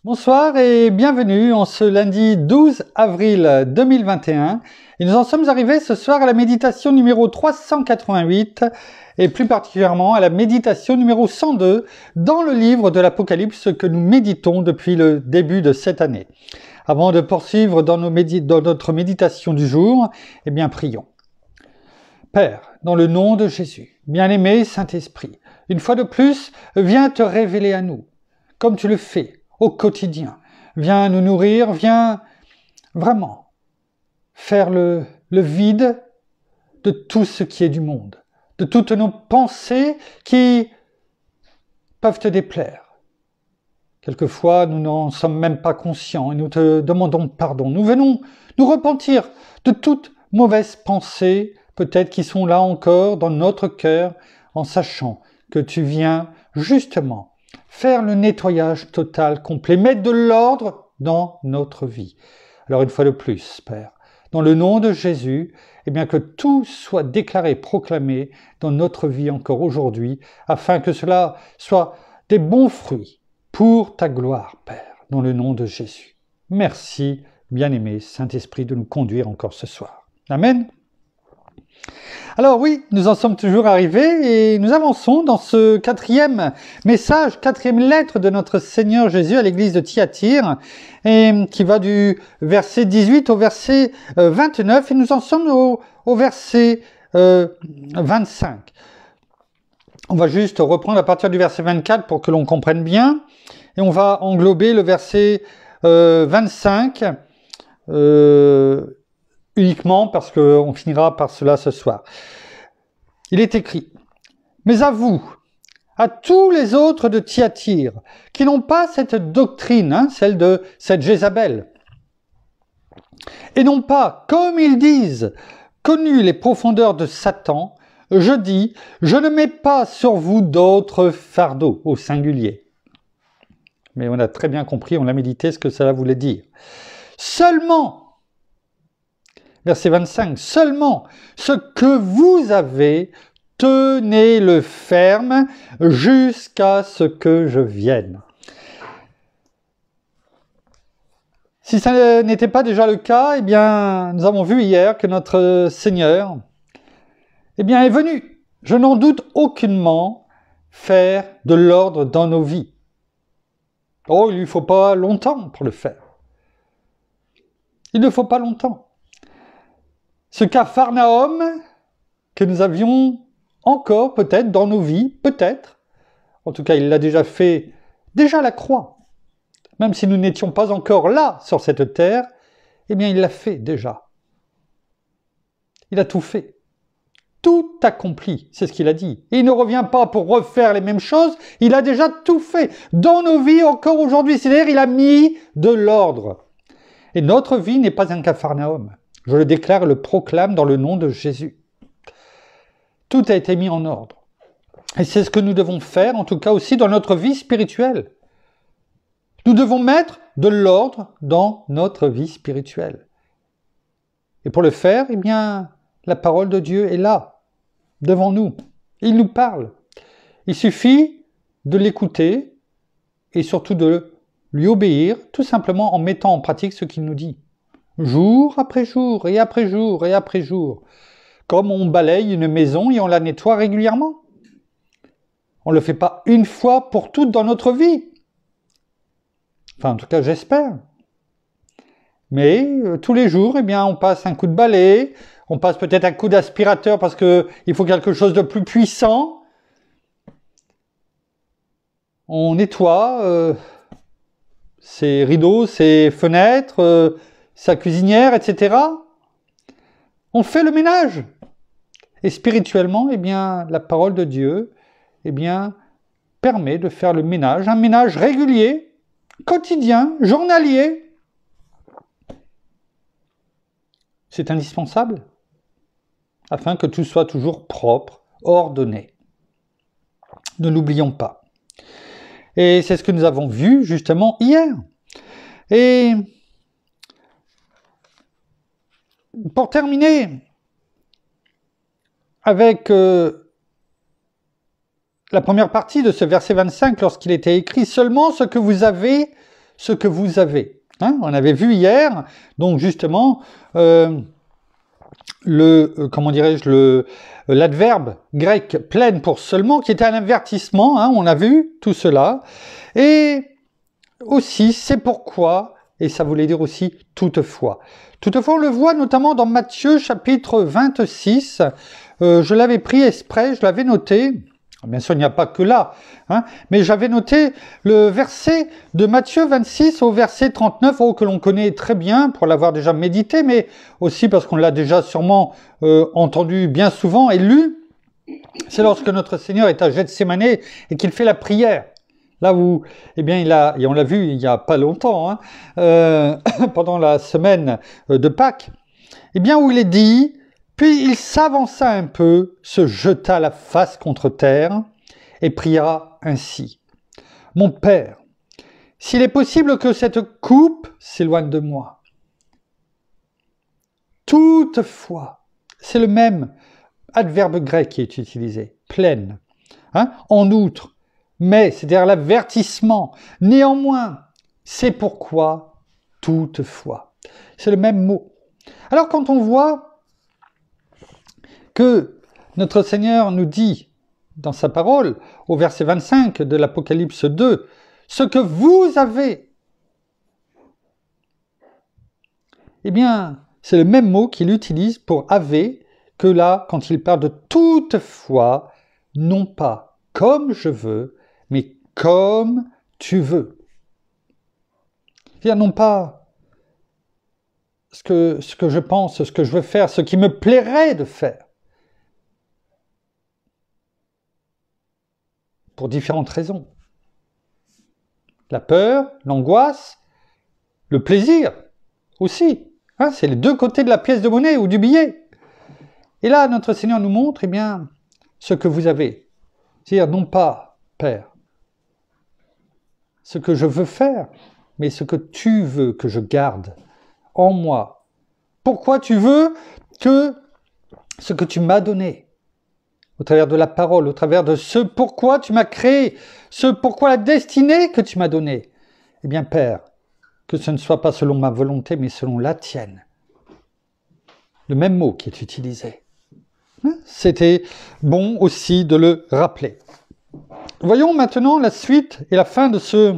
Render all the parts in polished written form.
Bonsoir et bienvenue en ce lundi 12 avril 2021. Et nous en sommes arrivés ce soir à la méditation numéro 388 et plus particulièrement à la méditation numéro 102 dans le livre de l'Apocalypse que nous méditons depuis le début de cette année. Avant de poursuivre dans notre méditation du jour, eh bien prions. Père, dans le nom de Jésus, bien-aimé Saint-Esprit, une fois de plus, viens te révéler à nous, comme tu le fais au quotidien. Viens nous nourrir, viens vraiment faire le vide de tout ce qui est du monde, de toutes nos pensées qui peuvent te déplaire. Quelquefois, nous n'en sommes même pas conscients et nous te demandons pardon. Nous venons nous repentir de toutes mauvaises pensées, peut-être qui sont là encore dans notre cœur, en sachant que tu viens justement faire le nettoyage total, complet, mettre de l'ordre dans notre vie. Alors une fois de plus, Père, dans le nom de Jésus, eh bien que tout soit déclaré, proclamé dans notre vie encore aujourd'hui, afin que cela soit des bons fruits pour ta gloire, Père, dans le nom de Jésus. Merci, bien-aimé Saint-Esprit, de nous conduire encore ce soir. Amen. Alors oui, nous en sommes toujours arrivés et nous avançons dans ce quatrième message, quatrième lettre de notre Seigneur Jésus à l'église de Thyatire, et qui va du verset 18 au verset 29, et nous en sommes au verset 25. On va juste reprendre à partir du verset 24 pour que l'on comprenne bien, et on va englober le verset 25, uniquement parce qu'on finira par cela ce soir. Il est écrit: « Mais à vous, à tous les autres de Thyatire, qui n'ont pas cette doctrine, celle de cette Jézabel, et n'ont pas, comme ils disent, connu les profondeurs de Satan, je dis, je ne mets pas sur vous d'autres fardeaux, au singulier. » Mais on a très bien compris, on a médité ce que cela voulait dire. Seulement, verset 25, seulement ce que vous avez, tenez-le ferme jusqu'à ce que je vienne. Si ça n'était pas déjà le cas, eh bien, nous avons vu hier que notre Seigneur, eh bien, est venu, je n'en doute aucunement, faire de l'ordre dans nos vies. Oh, il ne lui faut pas longtemps pour le faire. Il ne faut pas longtemps. Ce Capharnaüm que nous avions encore peut-être dans nos vies, peut-être, en tout cas il l'a déjà fait, déjà à la croix, même si nous n'étions pas encore là sur cette terre, eh bien il l'a fait déjà. Il a tout fait, tout accompli, c'est ce qu'il a dit. Et il ne revient pas pour refaire les mêmes choses, il a déjà tout fait dans nos vies encore aujourd'hui, c'est-à-dire il a mis de l'ordre. Et notre vie n'est pas un Capharnaüm. Je le déclare et le proclame dans le nom de Jésus. Tout a été mis en ordre. Et c'est ce que nous devons faire, en tout cas aussi dans notre vie spirituelle. Nous devons mettre de l'ordre dans notre vie spirituelle. Et pour le faire, eh bien, la parole de Dieu est là, devant nous. Il nous parle. Il suffit de l'écouter et surtout de lui obéir, tout simplement en mettant en pratique ce qu'il nous dit. Jour après jour, et après jour, et après jour. Comme on balaye une maison et on la nettoie régulièrement. On ne le fait pas une fois pour toutes dans notre vie. Enfin, en tout cas, j'espère. Mais tous les jours, eh bien, on passe un coup de balai, on passe peut-être un coup d'aspirateur parce qu'il faut quelque chose de plus puissant. On nettoie ses rideaux, ses fenêtres, sa cuisinière, etc. On fait le ménage. Et spirituellement, eh bien, la parole de Dieu, eh bien, permet de faire le ménage, un ménage régulier, quotidien, journalier. C'est indispensable, afin que tout soit toujours propre, ordonné. Ne l'oublions pas. Et c'est ce que nous avons vu justement hier. Et pour terminer avec la première partie de ce verset 25, lorsqu'il était écrit « Seulement ce que vous avez, ce que vous avez. Hein, on avait vu hier, donc justement, comment dirais-je, l'adverbe grec pleine pour seulement, qui était un avertissement, hein, on a vu tout cela, et aussi, c'est pourquoi, et ça voulait dire aussi toutefois. Toutefois, on le voit notamment dans Matthieu chapitre 26, je l'avais pris exprès, je l'avais noté. Bien sûr, il n'y a pas que là, hein, mais j'avais noté le verset de Matthieu 26 au verset 39, que l'on connaît très bien pour l'avoir déjà médité, mais aussi parce qu'on l'a déjà sûrement entendu bien souvent et lu. C'est lorsque notre Seigneur est à Gethsémane et qu'il fait la prière. Là où, eh bien, et on l'a vu il n'y a pas longtemps, hein, pendant la semaine de Pâques, eh bien, où il est dit... Puis il s'avança un peu, se jeta la face contre terre et pria ainsi. « Mon Père, s'il est possible que cette coupe s'éloigne de moi. Toutefois, c'est le même adverbe grec qui est utilisé, pleine. Hein, en outre, mais, c'est-à-dire l'avertissement. Néanmoins, c'est pourquoi toutefois. C'est le même mot. Alors quand on voit que notre Seigneur nous dit dans sa parole, au verset 25 de l'Apocalypse 2, ce que vous avez, eh bien, c'est le même mot qu'il utilise pour avez que là, quand il parle de toutefois, non pas comme je veux, mais comme tu veux. C'est-à-dire non pas ce que je pense, ce que je veux faire, ce qui me plairait de faire. Pour différentes raisons. La peur, l'angoisse, le plaisir aussi. Hein, c'est les deux côtés de la pièce de monnaie ou du billet. Et là, notre Seigneur nous montre eh bien, ce que vous avez. C'est-à-dire non pas, Père, ce que je veux faire, mais ce que tu veux que je garde en moi. Pourquoi tu veux que ce que tu m'as donné, au travers de la parole, au travers de ce pourquoi tu m'as créé, ce pourquoi la destinée que tu m'as donnée. Eh bien, Père, que ce ne soit pas selon ma volonté, mais selon la tienne. Le même mot qui est utilisé. C'était bon aussi de le rappeler. Voyons maintenant la suite et la fin de ce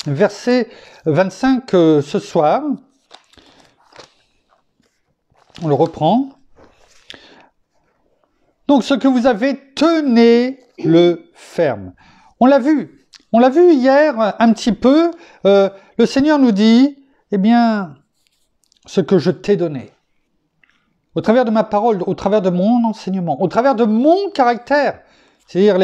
verset 25 ce soir. On le reprend. Donc, ce que vous avez, tenez-le ferme. On l'a vu hier un petit peu. Le Seigneur nous dit, eh bien, ce que je t'ai donné. Au travers de ma parole, au travers de mon enseignement, au travers de mon caractère, c'est-à-dire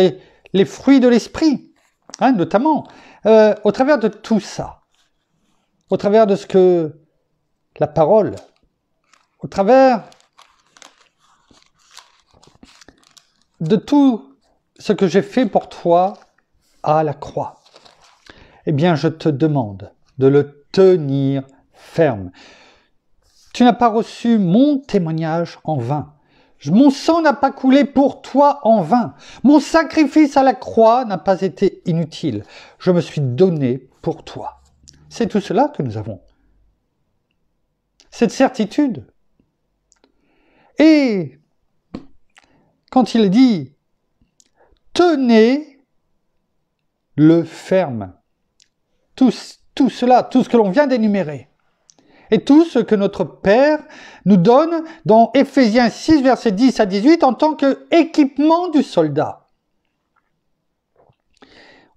les fruits de l'esprit, hein, notamment, au travers de tout ça, au travers de ce que la parole, au travers de tout ce que j'ai fait pour toi à la croix, eh bien, je te demande de le tenir ferme. Tu n'as pas reçu mon témoignage en vain. Mon sang n'a pas coulé pour toi en vain. Mon sacrifice à la croix n'a pas été inutile. Je me suis donné pour toi. C'est tout cela que nous avons. Cette certitude. Et quand il dit « tenez-le ferme », tout cela, tout ce que l'on vient d'énumérer, et tout ce que notre Père nous donne dans Éphésiens 6, versets 10 à 18, en tant qu'équipement du soldat.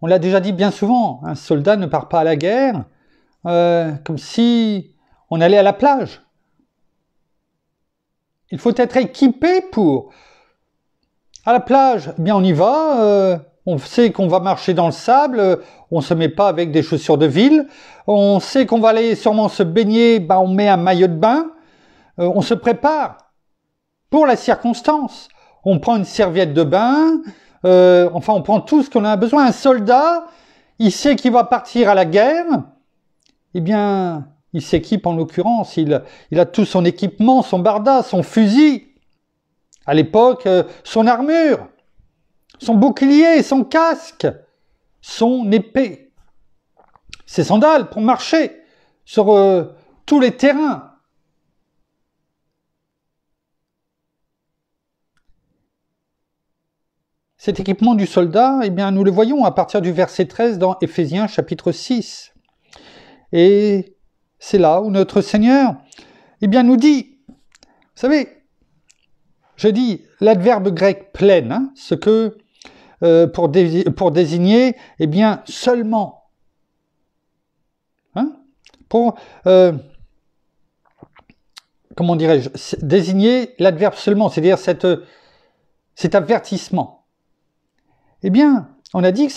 On l'a déjà dit bien souvent, un soldat ne part pas à la guerre comme si on allait à la plage. Il faut être équipé pour... À la plage, eh bien on y va, on sait qu'on va marcher dans le sable, on ne se met pas avec des chaussures de ville, on sait qu'on va aller sûrement se baigner, ben on met un maillot de bain, on se prépare pour la circonstance. On prend une serviette de bain, enfin on prend tout ce qu'on a besoin. Un soldat, il sait qu'il va partir à la guerre, eh bien il s'équipe en l'occurrence, il a tout son équipement, son barda, son fusil. À l'époque, son armure, son bouclier, son casque, son épée. ses sandales pour marcher sur tous les terrains. Cet équipement du soldat, eh bien, nous le voyons à partir du verset 13 dans Éphésiens chapitre 6. Et c'est là où notre Seigneur, eh bien, nous dit, vous savez, je dis l'adverbe grec pleine, hein, ce que pour désigner, eh bien, seulement. Hein, pour, comment dirais-je, désigner l'adverbe seulement, c'est-à-dire cet avertissement. Eh bien, on a dit que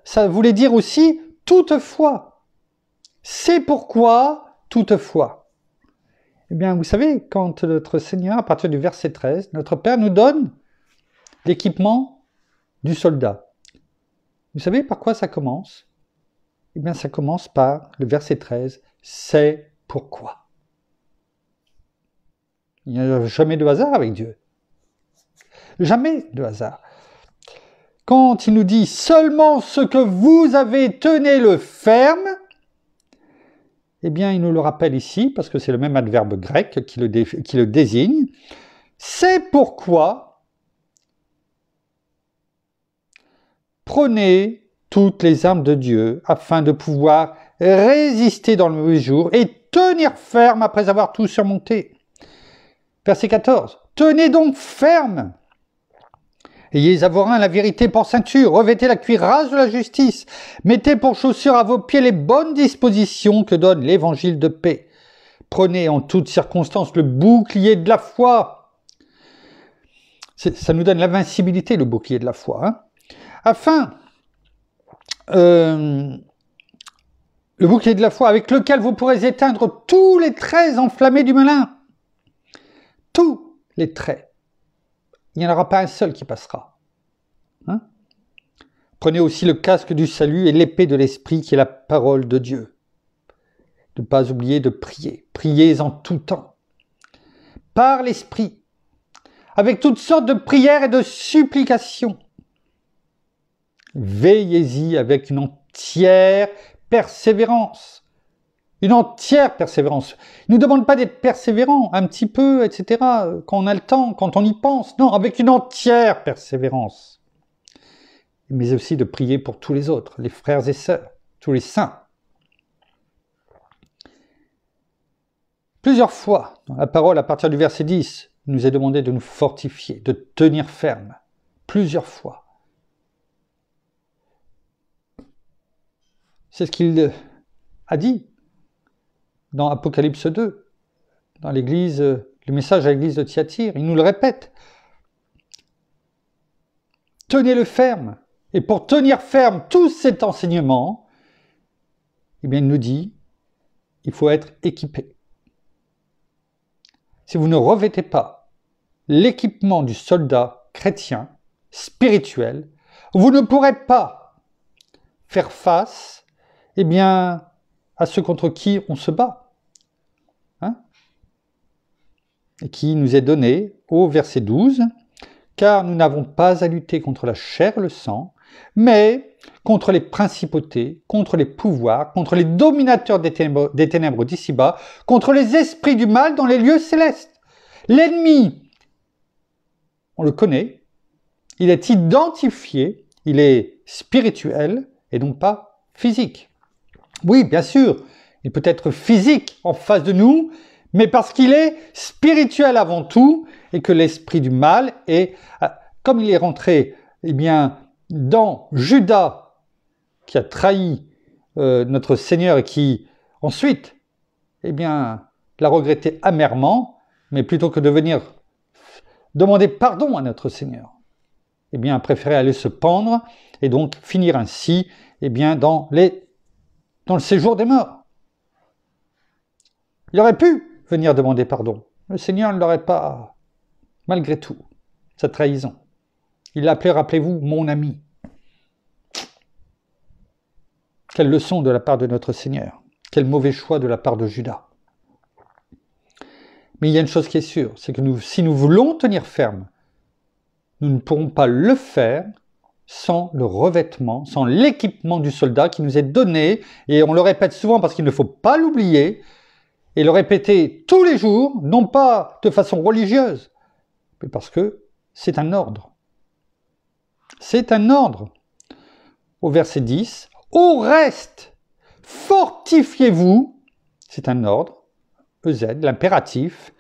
ça voulait dire aussi toutefois. C'est pourquoi toutefois. Eh bien, vous savez, quand notre Seigneur, à partir du verset 13, notre Père nous donne l'équipement du soldat. Vous savez par quoi ça commence? Eh bien, ça commence par le verset 13, c'est pourquoi. Il n'y a jamais de hasard avec Dieu. Jamais de hasard. Quand il nous dit seulement ce que vous avez, tenez-le ferme, eh bien, il nous le rappelle ici, parce que c'est le même adverbe grec qui le désigne. C'est pourquoi prenez toutes les armes de Dieu afin de pouvoir résister dans le mauvais jour et tenir ferme après avoir tout surmonté. Verset 14. Tenez donc ferme. Ayez à vos reins la vérité pour ceinture, revêtez la cuirasse de la justice, mettez pour chaussures à vos pieds les bonnes dispositions que donne l'évangile de paix. Prenez en toutes circonstances le bouclier de la foi. Ça nous donne l'invincibilité, le bouclier de la foi. Hein, afin, le bouclier de la foi avec lequel vous pourrez éteindre tous les traits enflammés du malin. Tous les traits. Il n'y en aura pas un seul qui passera. Hein? Prenez aussi le casque du salut et l'épée de l'esprit qui est la parole de Dieu. Ne pas oublier de prier. Priez en tout temps. Par l'esprit. Avec toutes sortes de prières et de supplications. Veillez-y avec une entière persévérance. Une entière persévérance. Il ne nous demande pas d'être persévérant, un petit peu, etc., quand on a le temps, quand on y pense. Non, avec une entière persévérance. Mais aussi de prier pour tous les autres, les frères et sœurs, tous les saints. Plusieurs fois, dans la parole, à partir du verset 10, il nous est demandé de nous fortifier, de tenir ferme. Plusieurs fois. C'est ce qu'il a dit dans Apocalypse 2, dans l'église, le message à l'église de Thyatire, il nous le répète. Tenez-le ferme. Et pour tenir ferme tout cet enseignement, eh bien, il nous dit, il faut être équipé. Si vous ne revêtez pas l'équipement du soldat chrétien, spirituel, vous ne pourrez pas faire face, eh bien, à ceux contre qui on se bat. Hein, et qui nous est donné au verset 12, « Car nous n'avons pas à lutter contre la chair et le sang, mais contre les principautés, contre les pouvoirs, contre les dominateurs des ténèbres d'ici-bas, contre les esprits du mal dans les lieux célestes. » L'ennemi, on le connaît, il est identifié, il est spirituel et non pas physique. Oui, bien sûr, il peut être physique en face de nous, mais parce qu'il est spirituel avant tout, et que l'esprit du mal est, comme il est rentré, eh bien, dans Judas, qui a trahi notre Seigneur et qui, ensuite, eh bien, l'a regretté amèrement, mais plutôt que de venir demander pardon à notre Seigneur, eh bien, a préféré aller se pendre, et donc finir ainsi, eh bien, dans le séjour des morts. Il aurait pu venir demander pardon. Le Seigneur ne l'aurait pas, malgré tout, sa trahison. Il l'a appelé, rappelez-vous, mon ami. Quelle leçon de la part de notre Seigneur. Quel mauvais choix de la part de Judas. Mais il y a une chose qui est sûre, c'est que si nous voulons tenir ferme, nous ne pourrons pas le faire sans le revêtement, sans l'équipement du soldat qui nous est donné, et on le répète souvent parce qu'il ne faut pas l'oublier, et le répéter tous les jours, non pas de façon religieuse, mais parce que c'est un ordre. C'est un ordre. Au verset 10, « Au reste, fortifiez-vous », c'est un ordre, EZ, l'impératif,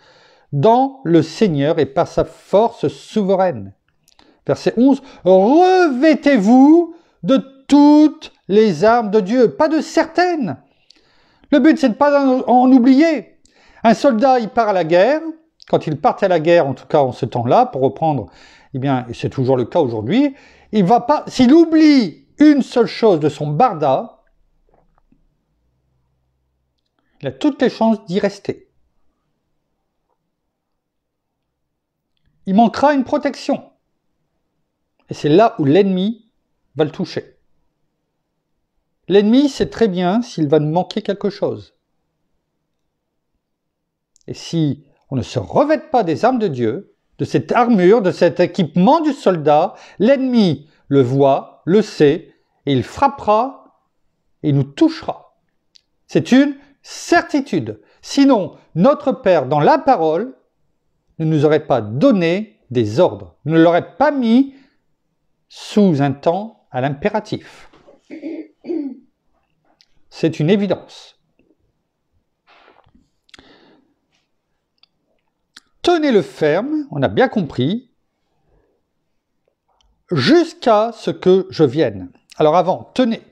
dans le Seigneur et par sa force souveraine. Verset 11, « Revêtez-vous de toutes les armes de Dieu, pas de certaines. » Le but, c'est de ne pas en oublier. Un soldat, il part à la guerre. Quand il partait à la guerre, en tout cas en ce temps-là, pour reprendre, eh bien, et c'est toujours le cas aujourd'hui, il va pas, s'il oublie une seule chose de son barda, il a toutes les chances d'y rester. Il manquera une protection. Et c'est là où l'ennemi va le toucher. L'ennemi sait très bien s'il va nous manquer quelque chose. Et si on ne se revête pas des armes de Dieu, de cette armure, de cet équipement du soldat, l'ennemi le voit, le sait, et il frappera et nous touchera. C'est une certitude. Sinon, notre Père, dans la parole, ne nous aurait pas donné des ordres, ne l'aurait pas mis sous un temps à l'impératif. C'est une évidence. Tenez-le ferme, on a bien compris, jusqu'à ce que je vienne. Alors avant, tenez,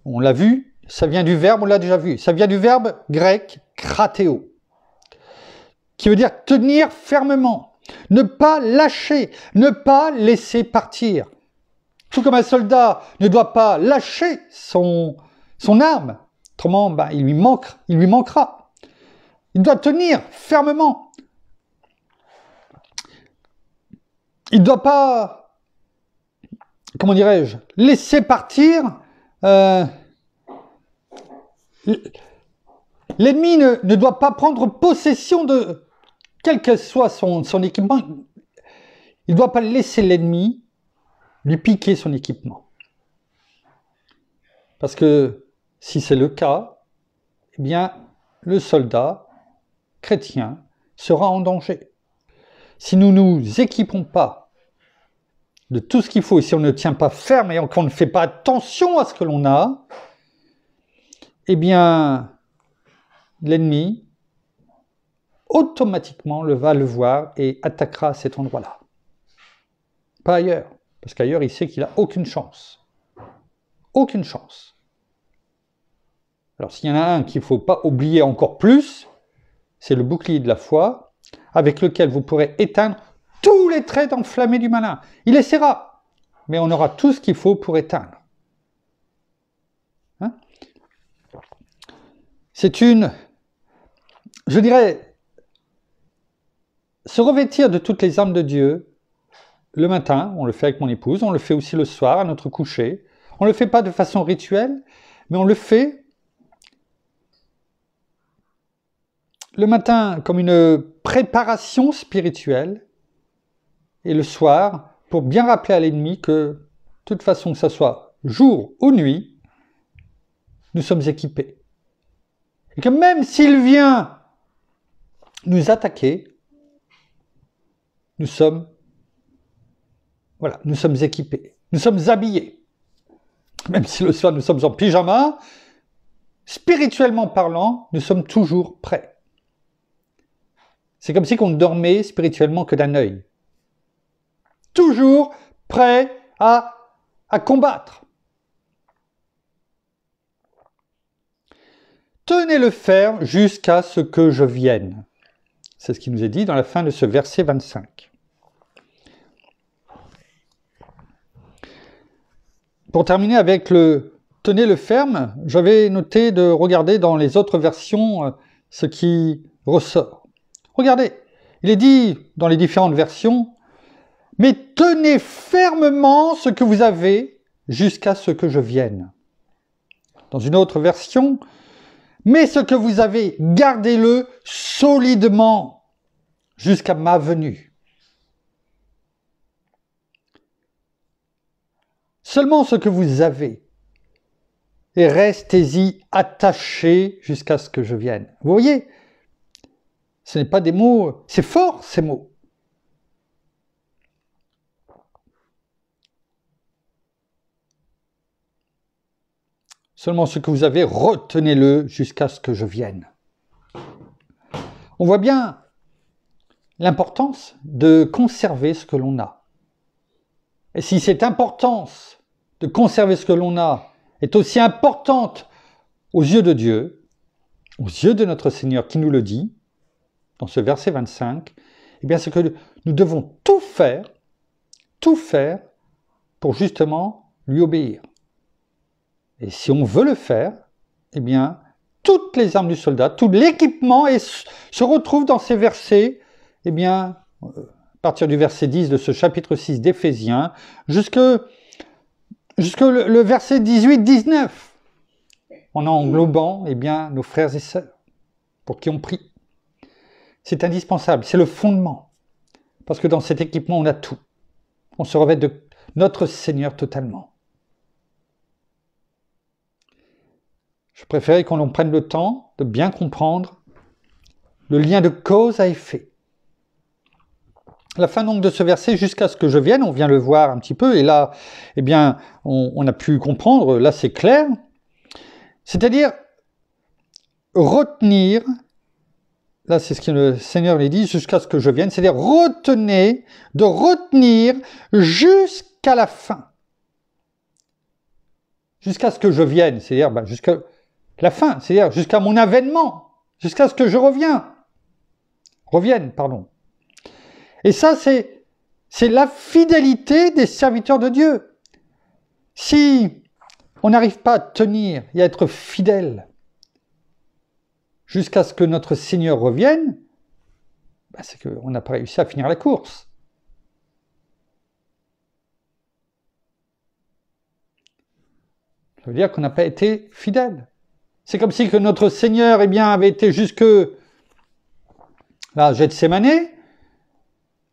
on l'a vu, ça vient du verbe, on l'a déjà vu, ça vient du verbe grec kratéo, qui veut dire tenir fermement, ne pas lâcher, ne pas laisser partir. Tout comme un soldat ne doit pas lâcher son arme, autrement il lui manquera. Il doit tenir fermement. Il ne doit pas, comment dirais-je, laisser partir. L'ennemi ne doit pas prendre possession de quel que soit son équipement. Il ne doit pas laisser l'ennemi lui piquer son équipement. Parce que si c'est le cas, eh bien, le soldat chrétien sera en danger. Si nous ne nous équipons pas de tout ce qu'il faut, et si on ne tient pas ferme et qu'on ne fait pas attention à ce que l'on a, eh bien, l'ennemi, automatiquement, va le voir et attaquera à cet endroit-là. Pas ailleurs, parce qu'ailleurs, il sait qu'il n'a aucune chance. Aucune chance. Alors, s'il y en a un qu'il ne faut pas oublier encore plus, c'est le bouclier de la foi, avec lequel vous pourrez éteindre tous les traits enflammés du malin. Il essaiera, mais on aura tout ce qu'il faut pour éteindre. Hein? C'est je dirais, se revêtir de toutes les armes de Dieu, le matin, on le fait avec mon épouse, on le fait aussi le soir, à notre coucher. On ne le fait pas de façon rituelle, mais on le fait le matin comme une préparation spirituelle et le soir pour bien rappeler à l'ennemi que, de toute façon, que ce soit jour ou nuit, nous sommes équipés. Et que même s'il vient nous attaquer, nous sommes équipés, nous sommes habillés. Même si le soir nous sommes en pyjama, spirituellement parlant, nous sommes toujours prêts. C'est comme si on ne dormait spirituellement que d'un œil. Toujours prêt à combattre. Tenez-le ferme jusqu'à ce que je vienne. C'est ce qui nous est dit dans la fin de ce verset 25. Pour terminer avec le « tenez-le ferme », j'avais noté de regarder dans les autres versions ce qui ressort. Regardez, il est dit dans les différentes versions « Mais tenez fermement ce que vous avez jusqu'à ce que je vienne ». Dans une autre version « Mais ce que vous avez, gardez-le solidement jusqu'à ma venue ». seulement ce que vous avez, et restez-y attachés jusqu'à ce que je vienne. Vous voyez, ce n'est pas des mots, c'est fort ces mots. Seulement ce que vous avez, retenez-le jusqu'à ce que je vienne. On voit bien l'importance de conserver ce que l'on a. Et si cette importance de conserver ce que l'on a est aussi importante aux yeux de Dieu, aux yeux de notre Seigneur qui nous le dit, dans ce verset 25, eh bien c'est que nous devons tout faire pour justement lui obéir. Et si on veut le faire, eh bien, toutes les armes du soldat, tout l'équipement se retrouve dans ces versets, eh bien, à partir du verset 10 de ce chapitre 6 d'Éphésiens, jusque le verset 18-19, en englobant, eh bien, nos frères et sœurs, pour qui on prie. C'est indispensable, c'est le fondement, parce que dans cet équipement, on a tout. On se revêt de notre Seigneur totalement. Je préférais qu'on prenne le temps de bien comprendre le lien de cause à effet. La fin donc de ce verset, jusqu'à ce que je vienne, on vient le voir un petit peu, et là, eh bien, on a pu comprendre, là c'est clair, c'est-à-dire retenir, là c'est ce que le Seigneur lui dit, jusqu'à ce que je vienne, c'est-à-dire retenir jusqu'à la fin. Jusqu'à ce que je vienne, c'est-à-dire jusqu'à la fin, c'est-à-dire jusqu'à mon avènement, jusqu'à ce que je revienne. Et ça, c'est la fidélité des serviteurs de Dieu. Si on n'arrive pas à tenir et à être fidèle jusqu'à ce que notre Seigneur revienne, c'est qu'on n'a pas réussi à finir la course. Ça veut dire qu'on n'a pas été fidèle. C'est comme si que notre Seigneur avait été jusque là, Gethsémane,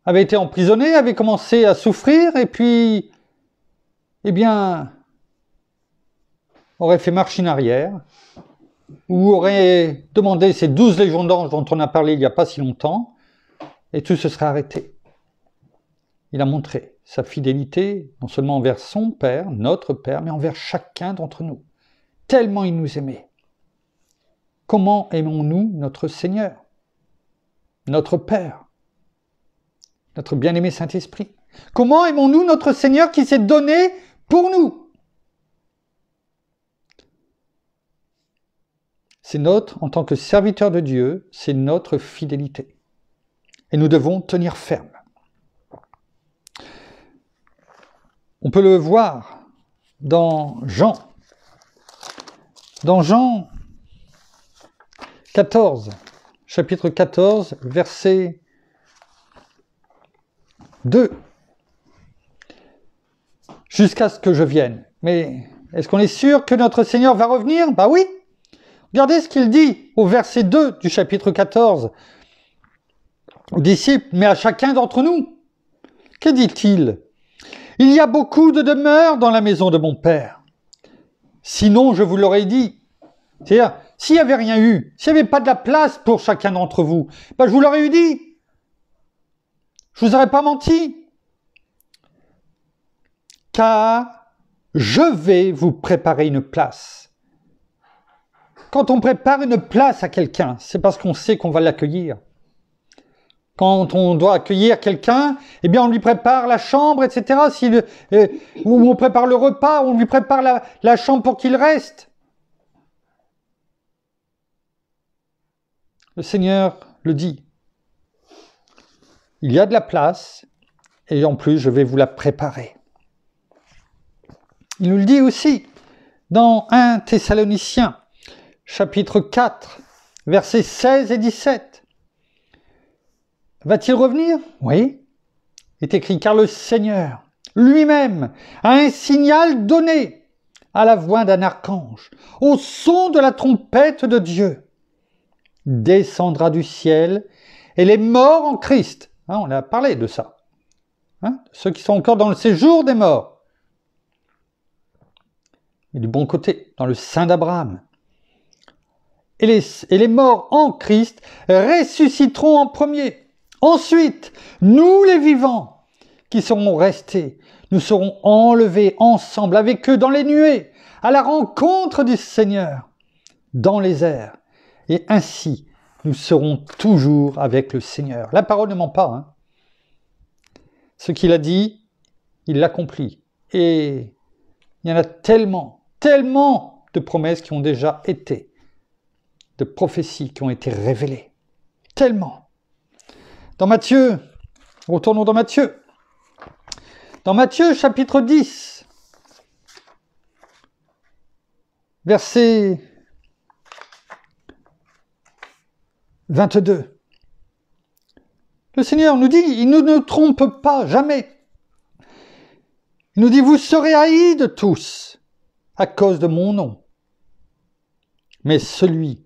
avait été emprisonné, avait commencé à souffrir, et puis, aurait fait marche en arrière, ou aurait demandé ces 12 légions d'anges dont on a parlé il n'y a pas si longtemps, et tout se serait arrêté. Il a montré sa fidélité, non seulement envers son Père, notre Père, mais envers chacun d'entre nous. Tellement il nous aimait. Comment aimons-nous notre Seigneur, notre Père, notre bien-aimé Saint-Esprit? Comment aimons-nous notre Seigneur qui s'est donné pour nous? C'est en tant que serviteur de Dieu, c'est notre fidélité. Et nous devons tenir ferme. On peut le voir dans Jean. Dans Jean 14, chapitre 14, verset 2. Jusqu'à ce que je vienne. Mais est-ce qu'on est sûr que notre Seigneur va revenir? Oui. Regardez ce qu'il dit au verset 2 du chapitre 14 aux disciples, mais à chacun d'entre nous. Que dit-il? Il y a beaucoup de demeures dans la maison de mon Père. Sinon, je vous l'aurais dit. C'est-à-dire, s'il n'y avait rien eu, s'il n'y avait pas de la place pour chacun d'entre vous, je vous l'aurais dit. Je vous aurais pas menti. Car je vais vous préparer une place. Quand on prépare une place à quelqu'un, c'est parce qu'on sait qu'on va l'accueillir. Quand on doit accueillir quelqu'un, on lui prépare la chambre, etc. Ou on prépare le repas, on lui prépare la chambre pour qu'il reste. Le Seigneur le dit. Il y a de la place, et en plus, je vais vous la préparer. Il nous le dit aussi dans 1 Thessaloniciens, chapitre 4, versets 16 et 17. Va-t-il revenir? Oui. Il est écrit, car le Seigneur lui-même a un signal donné à la voix d'un archange, au son de la trompette de Dieu, descendra du ciel, et les morts en Christ, on a parlé de ça, ceux qui sont encore dans le séjour des morts, mais du bon côté, dans le sein d'Abraham. Et les morts en Christ ressusciteront en premier. Ensuite, nous les vivants qui serons restés, nous serons enlevés ensemble avec eux dans les nuées, à la rencontre du Seigneur, dans les airs. Et ainsi, nous serons toujours avec le Seigneur. La parole ne ment pas. Hein. Ce qu'il a dit, il l'accomplit. Et il y en a tellement, tellement de promesses qui ont déjà été, de prophéties qui ont été révélées. Tellement. Dans Matthieu, retournons dans Matthieu. Dans Matthieu chapitre 10, verset 22. Le Seigneur nous dit, il ne nous trompe pas, jamais. Il nous dit, vous serez haïs de tous à cause de mon nom. Mais celui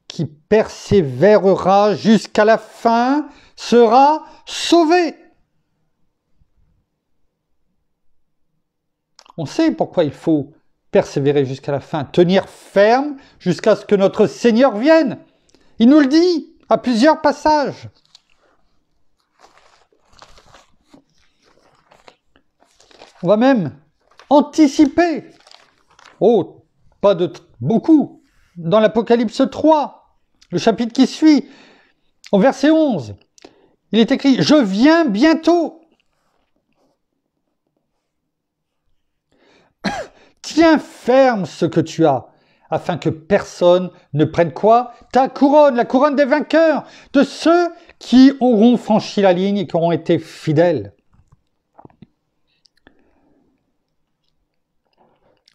qui persévérera jusqu'à la fin sera sauvé. On sait pourquoi il faut persévérer jusqu'à la fin, tenir ferme jusqu'à ce que notre Seigneur vienne. Il nous le dit à plusieurs passages. On va même anticiper, pas de beaucoup, dans l'Apocalypse 3, le chapitre qui suit, au verset 11, il est écrit « Je viens bientôt ». Tiens ferme ce que tu as, afin que personne ne prenne quoi? Ta couronne, la couronne des vainqueurs, de ceux qui auront franchi la ligne et qui auront été fidèles.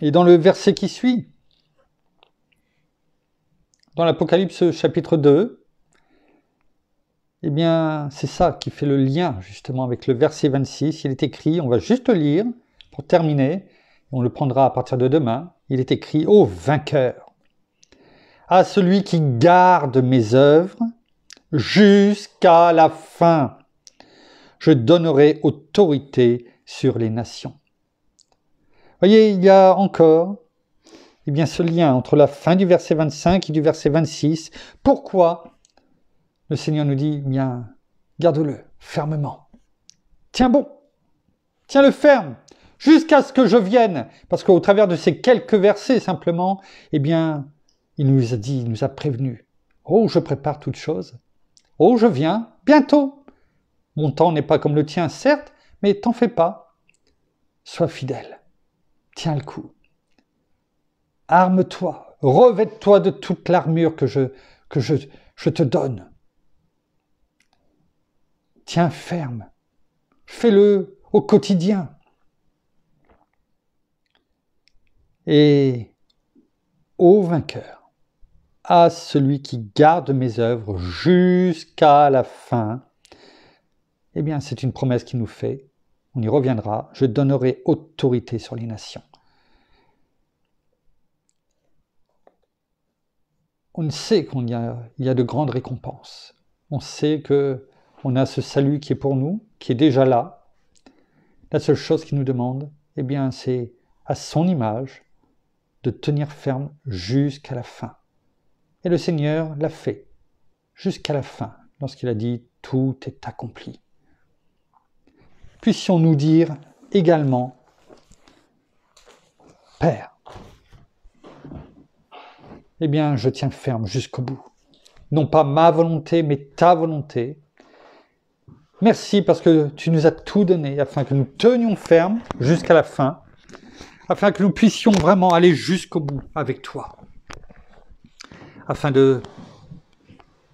Et dans le verset qui suit, dans l'Apocalypse chapitre 2, eh bien, c'est ça qui fait le lien justement avec le verset 26. Il est écrit, on va juste le lire pour terminer, on le prendra à partir de demain. Il est écrit « Ô vainqueur, à celui qui garde mes œuvres jusqu'à la fin, je donnerai autorité sur les nations. » Voyez, il y a encore ce lien entre la fin du verset 25 et du verset 26. Pourquoi le Seigneur nous dit, garde-le fermement. Tiens bon, tiens-le ferme, jusqu'à ce que je vienne. Parce qu'au travers de ces quelques versets simplement, il nous a dit, il nous a prévenu. Oh, je prépare toutes choses. Oh, je viens bientôt. Mon temps n'est pas comme le tien, certes, mais t'en fais pas. Sois fidèle. Tiens le coup. Arme-toi, revête-toi de toute l'armure que je te donne. Tiens ferme. Fais-le au quotidien. Et ô vainqueur, à celui qui garde mes œuvres jusqu'à la fin, c'est une promesse qu'il nous fait. On y reviendra. Je donnerai autorité sur les nations. On sait qu'il y a de grandes récompenses. On sait qu'on a ce salut qui est pour nous, qui est déjà là. La seule chose qu'il nous demande, c'est à son image de tenir ferme jusqu'à la fin. Et le Seigneur l'a fait jusqu'à la fin, lorsqu'il a dit « Tout est accompli ». Puissions-nous dire également « Père, je tiens ferme jusqu'au bout. Non pas ma volonté, mais ta volonté. Merci parce que tu nous as tout donné afin que nous tenions ferme jusqu'à la fin, afin que nous puissions vraiment aller jusqu'au bout avec toi, afin de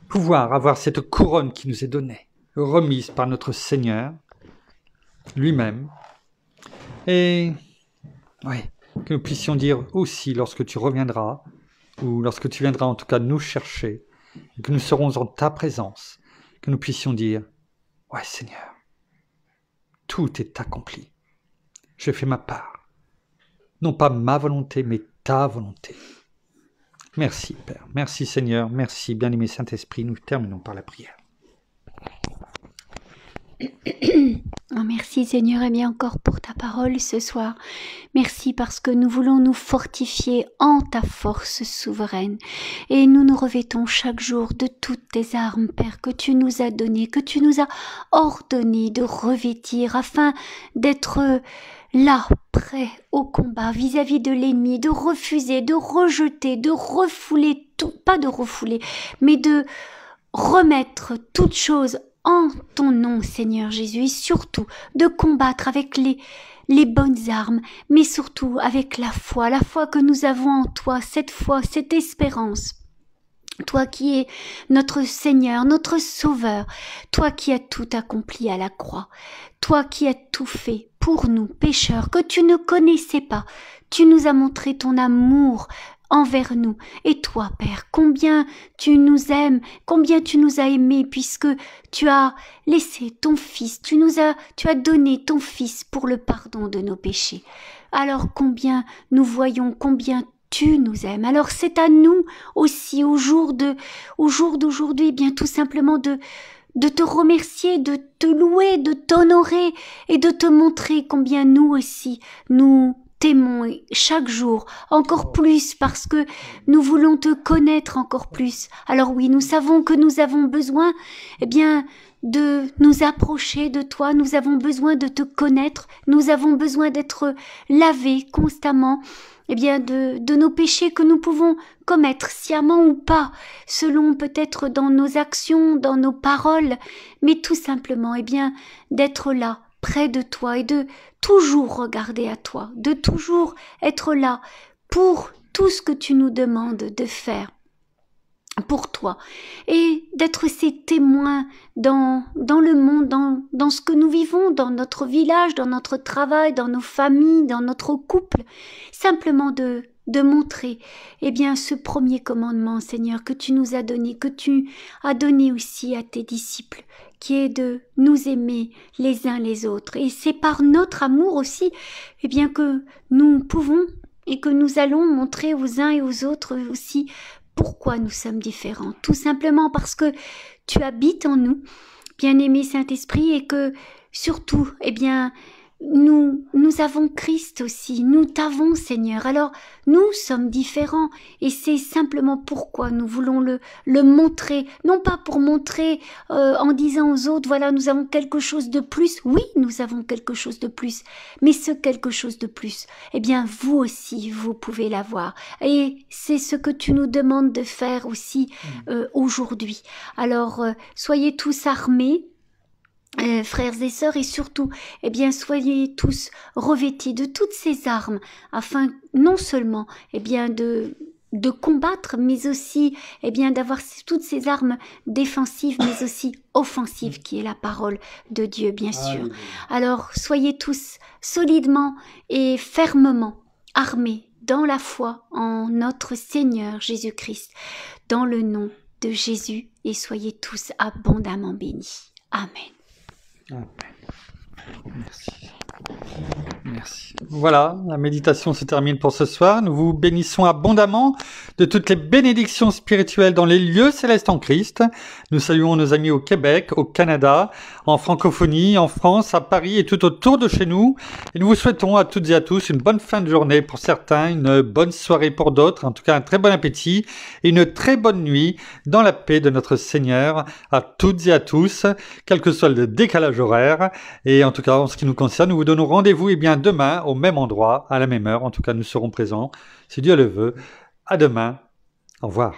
pouvoir avoir cette couronne qui nous est donnée, remise par notre Seigneur lui-même. Et que nous puissions dire aussi lorsque tu reviendras, ou lorsque tu viendras en tout cas nous chercher, et que nous serons en ta présence, que nous puissions dire « Ouais Seigneur, tout est accompli. Je fais ma part. Non pas ma volonté, mais ta volonté. » Merci Père, merci Seigneur, merci bien-aimé Saint-Esprit. Nous terminons par la prière. Oh, merci Seigneur, et bien encore pour ta parole ce soir. Merci parce que nous voulons nous fortifier en ta force souveraine. Et nous nous revêtons chaque jour de toutes tes armes, Père, que tu nous as données, que tu nous as ordonné de revêtir afin d'être là, prêt au combat vis-à-vis de l'ennemi, de refuser, de rejeter, de refouler tout, pas de refouler, mais de remettre toute chose en ton nom, Seigneur Jésus, et surtout de combattre avec les bonnes armes, mais surtout avec la foi que nous avons en toi, cette foi, cette espérance. Toi qui es notre Seigneur, notre Sauveur, toi qui as tout accompli à la croix, toi qui as tout fait pour nous, pécheurs, que tu ne connaissais pas, tu nous as montré ton amour envers nous. Et toi, Père, combien tu nous aimes, combien tu nous as aimés, puisque tu as laissé ton Fils, tu as donné ton Fils pour le pardon de nos péchés. Alors combien nous voyons, combien tu nous aimes. Alors c'est à nous aussi, au jour d'aujourd'hui, eh bien tout simplement de te remercier, de te louer, de t'honorer et de te montrer combien nous aussi, nous t'aimons chaque jour encore plus parce que nous voulons te connaître encore plus. Alors oui, nous savons que nous avons besoin, eh bien, de nous approcher de toi, nous avons besoin de te connaître, nous avons besoin d'être lavés constamment, eh bien, de nos péchés que nous pouvons commettre sciemment ou pas, selon peut-être dans nos actions, dans nos paroles, mais tout simplement, eh bien, d'être là, près de toi et de toujours regarder à toi, de toujours être là pour tout ce que tu nous demandes de faire pour toi et d'être ces témoins dans le monde, dans ce que nous vivons, dans notre village, dans notre travail, dans nos familles, dans notre couple, simplement de montrer, eh bien, ce premier commandement, Seigneur, que tu nous as donné, que tu as donné aussi à tes disciples, qui est de nous aimer les uns les autres. Et c'est par notre amour aussi, eh bien, que nous pouvons et que nous allons montrer aux uns et aux autres aussi pourquoi nous sommes différents. Tout simplement parce que tu habites en nous, bien-aimé Saint-Esprit, et que surtout, eh bien, nous avons Christ aussi, nous t'avons Seigneur, alors nous sommes différents et c'est simplement pourquoi nous voulons le montrer, non pas pour montrer en disant aux autres voilà nous avons quelque chose de plus, oui nous avons quelque chose de plus, mais ce quelque chose de plus, eh bien vous aussi vous pouvez l'avoir et c'est ce que tu nous demandes de faire aussi aujourd'hui. Alors soyez tous armés, frères et sœurs, et surtout, eh bien, soyez tous revêtis de toutes ces armes, afin non seulement, eh bien, de combattre, mais aussi, eh bien, d'avoir toutes ces armes défensives, mais aussi offensives, qui est la parole de Dieu, bien sûr. Alors, soyez tous solidement et fermement armés dans la foi en notre Seigneur Jésus-Christ, dans le nom de Jésus, et soyez tous abondamment bénis. Amen. Amen. Merci. Merci. Voilà, la méditation se termine pour ce soir. Nous vous bénissons abondamment de toutes les bénédictions spirituelles dans les lieux célestes en Christ. Nous saluons nos amis au Québec, au Canada, en francophonie, en France, à Paris et tout autour de chez nous. Et nous vous souhaitons à toutes et à tous une bonne fin de journée pour certains, une bonne soirée pour d'autres, en tout cas un très bon appétit et une très bonne nuit dans la paix de notre Seigneur à toutes et à tous, quel que soit le décalage horaire. Et en tout cas, en ce qui nous concerne, nous vous donnons rendez-vous demain au même endroit, à la même heure. En tout cas, nous serons présents, si Dieu le veut. À demain. Au revoir.